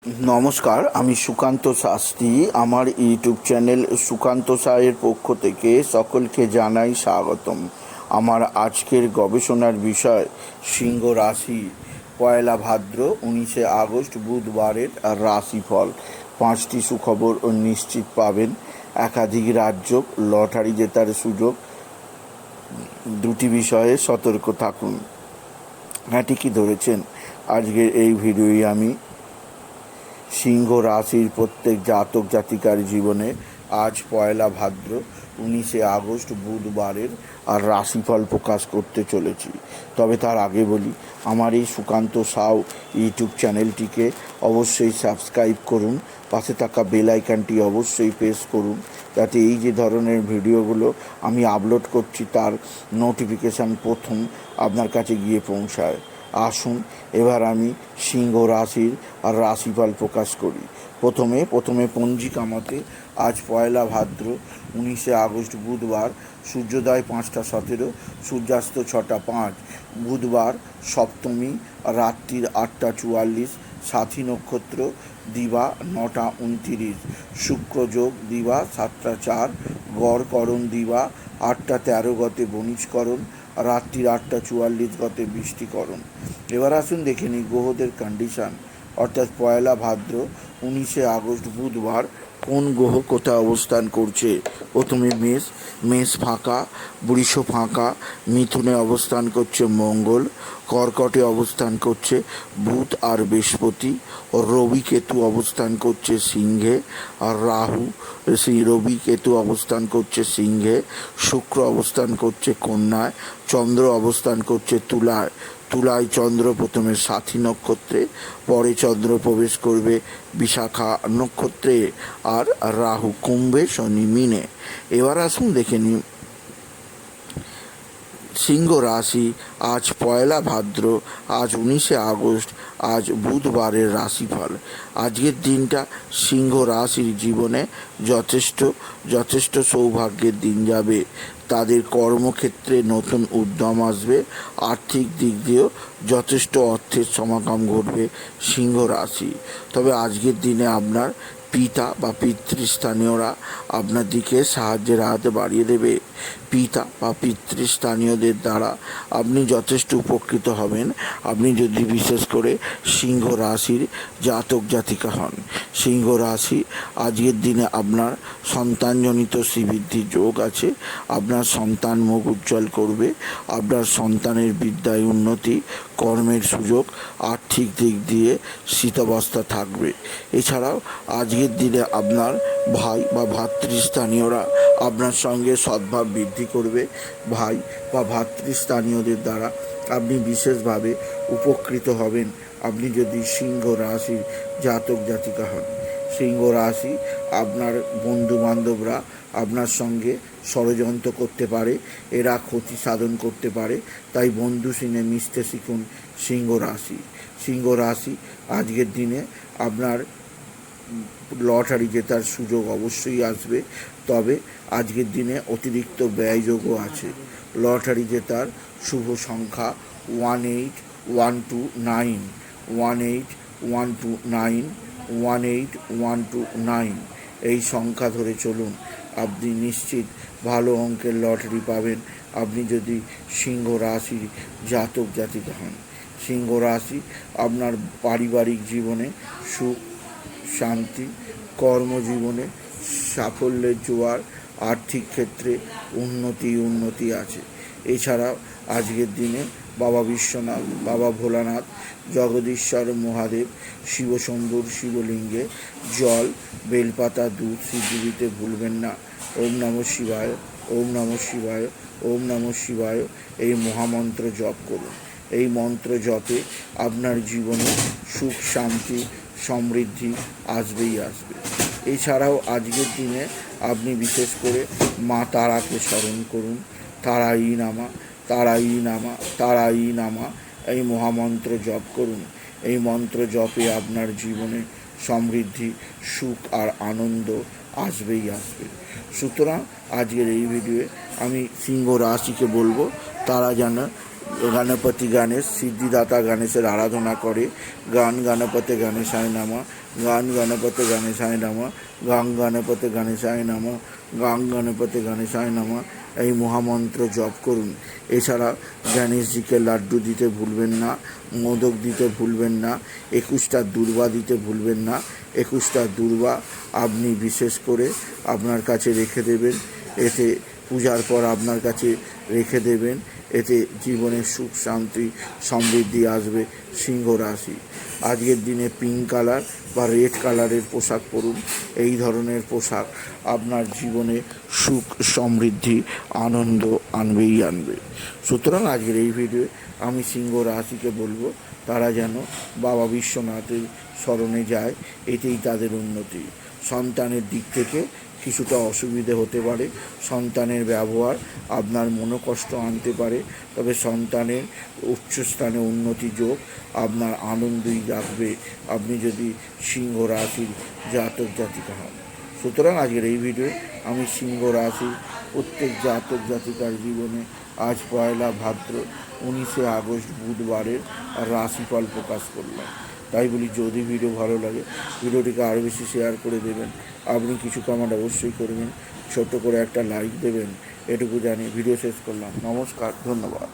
নমস্কার, আমি সুকান্ত শাস্ত্রী। আমার ইউটিউব চ্যানেল সুকান্ত সায়ের পক্ষ থেকে সকলকে জানাই স্বাগতম। আমার আজকের গবেষণার বিষয় সিংহ রাশি, পয়লা ভাদ্র 19শে আগস্ট বুধবারের রাশিফল। 5টি সুখবর নিশ্চিত পাবেন, একাধিক রাজ্য, লটারি জেতার সুযোগ। 2টি বিষয়ে সতর্ক থাকুন। হ্যাঁ, ঠিকই ধরেছেন। আজকের এই ভিডিওই আমি সিংহ রাশির প্রত্যেক জাতক জাতিকার জীবনে আজ পয়লা ভাদ্র 19শে আগস্ট বুধবারের রাশিফল প্রকাশ করতে চলেছি। তবে তার আগে বলি, আমার এই সুকান্ত সাউ ইউটিউব চ্যানেলটিকে অবশ্যই সাবস্ক্রাইব করুন, পাশে থাকা বেল আইকনটি অবশ্যই প্রেস করুন, যাতে এই যে ধরনের ভিডিওগুলো আমি আপলোড করছি তার নোটিফিকেশান প্রথম আপনার কাছে গিয়ে পৌঁছায়। আসুন এবার আমি সিংহ রাশির রাশিফল প্রকাশ করি। প্রথমে পঞ্জিকা মতে আজ পয়লা ভাদ্র 19শে আগস্ট বুধবার, সূর্যোদয় 5টা 17, সূর্যাস্ত 6টা 5, বুধবার সপ্তমী রাত্রির 8টা 44, সাথী নক্ষত্র দিবা 9টা 29, শুক্রযোগ দিবা 7টা 4, গড়করণ দিবা 8টা 13 গতে বণিজকরণ, রাত্রির 8টা 44 গতে বৃষ্টিকরণ। এবার আসুন দেখে নিই গ্রহদের কন্ডিশান, অর্থাৎ পয়লা ভাদ্র 19শে আগস্ট বুধবার কোন গ্রহ কোথায় অবস্থান করছে। প্রথমে মেষ ফাঁকা, বৃষ ফাঁকা, মিথুনে অবস্থান করছে মঙ্গল, কর্কটে অবস্থান করছে বুধ আর বৃহস্পতি, রবি কেতু অবস্থান করছে সিংহে, আর রবি কেতু অবস্থান করছে সিংহে, শুক্র অবস্থান করছে কন্যায়, চন্দ্র অবস্থান করছে তুলায় চন্দ্র প্রথমে সাথী নক্ষত্রে, পরে চন্দ্র প্রবেশ করবে বিশাখা নক্ষত্রে, আর রাহু কুম্ভে, শনি মিনে। এবার আসুন দেখে নিই সিংহ রাশি আজ পয়লা ভাদ্র, আজ 19শে আগস্ট, আজ বুধবারের রাশিফল। আজকের দিনটা সিংহ রাশির জীবনে যথেষ্ট সৌভাগ্যের দিন যাবে। তাদের কর্মক্ষেত্রে নতুন উদ্যম আসবে, আর্থিক দিক দিয়েও যথেষ্ট অর্থের সমাগম ঘটবে সিংহ রাশি। তবে আজকের দিনে আপনার পিতা বা পিতৃস্থানীয়রা আপনার দিকে সাহায্যের হাত বাড়িয়ে দেবে। পিতা বা পিতৃস্থানীয়দের দ্বারা আপনি যথেষ্ট উপকৃত হবেন, আপনি যদি বিশেষ করে সিংহ রাশির জাতক জাতিকা হন। সিংহ রাশি আজকের দিনে আপনার সন্তানজনিত শ্রীবৃদ্ধির যোগ আছে। আপনার সন্তান মুখ উজ্জ্বল করবে, আপনার সন্তানের বিদ্যায় উন্নতি, কর্মের সুযোগ, আর্থিক দিক দিয়ে স্থিতাবস্থা থাকবে। এছাড়াও আজকের দিনে আপনার ভাই বা ভাতৃস্থানীয়রা আপনার সঙ্গে সদ্ভাব বৃদ্ধি করবে। ভাই বা ভাতৃস্থানীয়দের দ্বারা আপনি বিশেষভাবে উপকৃত হবেন, আপনি যদি সিংহ রাশির জাতক জাতিকা হন। সিংহ রাশি আপনার বন্ধুবান্ধবরা আপনার সঙ্গে ষড়যন্ত্র করতে পারে, এরা ক্ষতি সাধন করতে পারে, তাই বন্ধু সিনে মিশতে শিখুন সিংহ রাশি আজকের দিনে আপনার লটারি জেতার সুযোগ অবশ্যই আসবে, তবে আজকের দিনে অতিরিক্ত ব্যয়যোগও আছে। লটারি জেতার শুভ সংখ্যা 18129, 18129, 18129। এই সংখ্যা ধরে চলুন, আপনি নিশ্চিত ভালো অঙ্কের লটারি পাবেন, আপনি যদি সিংহ রাশির জাতক জাতিকা হন। সিংহ রাশি আপনার পারিবারিক জীবনে সুখ শান্তি, কর্মজীবনে সাফল্যের জোয়ার, আর্থিক ক্ষেত্রে উন্নতি আছে। এছাড়াও আজকের দিনে বাবা বিশ্বনাথ, বাবা ভোলানাথ, জগদীশ্বর মহাদেব, শিবশম্ভুর শিবলিঙ্গে জল, বেলপাতা, দুধ সিদ্ধি দিতে ভুলবেন না। ওম নমঃ শিবায়, ওম নমঃ শিবায়, ওম নমঃ শিবায় এই মহামন্ত্র জপ করুন। এই মন্ত্র জপে আপনার জীবনে সুখ শান্তি সমৃদ্ধি আসবে। এছাড়াও আজকের দিনে আপনি বিশেষ করে মা তারাকে স্মরণ করুন। তারাই নামা এই মহামন্ত্র জপ করুন। এই মন্ত্র জপে আপনার জীবনে সমৃদ্ধি, সুখ আর আনন্দ আসবে। সুতরাং আজকের এই ভিডিওয়ে আমি সিংহ রাশিকে বলবো, তারা যেন গণপতি গণেশ, সিদ্ধিদাতা গণেশের আরাধনা করে। গণপতি গণেশায় নামা। গান গণপতি গণেশায় নমঃ, গাং গণপতি গণেশায় নমঃ, গাং গণপতি গণেশায় নমঃ এই মহামন্ত্র জপ করুন। এছাড়া গণেশজিকে লাড্ডু দিতে ভুলবেন না, মোদক দিতে ভুলবেন না, 21টা দূর্বা দিতে ভুলবেন না। 21টা দূর্বা আপনি বিশেষ করে আপনার কাছে রেখে দেবেন। এতে পূজার পর আপনার কাছে রেখে দেবেন। এতে জীবনে সুখ শান্তি সমৃদ্ধি আসবে। সিংহ রাশি, আজকের দিনে পিঙ্ক কালার বা রেড কালারের পোশাক পরুন। এই ধরনের পোশাক আপনার জীবনে সুখ সমৃদ্ধি আনন্দ আনবেই আনবে। সুতরাং আজকের এই ভিডিওয়ে আমি সিংহ রাশিকে বলবো তারা যেন বাবা বিশ্বনাথের স্মরণে যায়, এতেই তাদের উন্নতি। সন্তানের দিক থেকে কিছুটা অসুবিধে হতে পারে, সন্তানের ব্যবহার আপনার মনোকষ্ট আনতে পারে, তবে সন্তানের উচ্চস্থানে উন্নতি যোগ আপনার আনন্দই রাখবে আপনি যদি সিংহ রাশির জাতক জাতিকা হন। সুতরাং আজকের এই ভিডিওয়ে আমি সিংহ রাশির প্রত্যেক জাতক জাতিকার জীবনে আজ 1 ভাদ্র 19 আগস্ট বুধবারের রাশিফল প্রকাশ করলাম। তাই বলি, যদি ভিডিও ভালো লাগে ভিডিওটিকে আরও বেশি শেয়ার করে দেবেন। আপনি কিছু কমেন্ট অবশ্যই করবেন, ছোট্ট করে একটা লাইক দেবেন। এটুকু জানি ভিডিও শেষ করলাম। নমস্কার, ধন্যবাদ।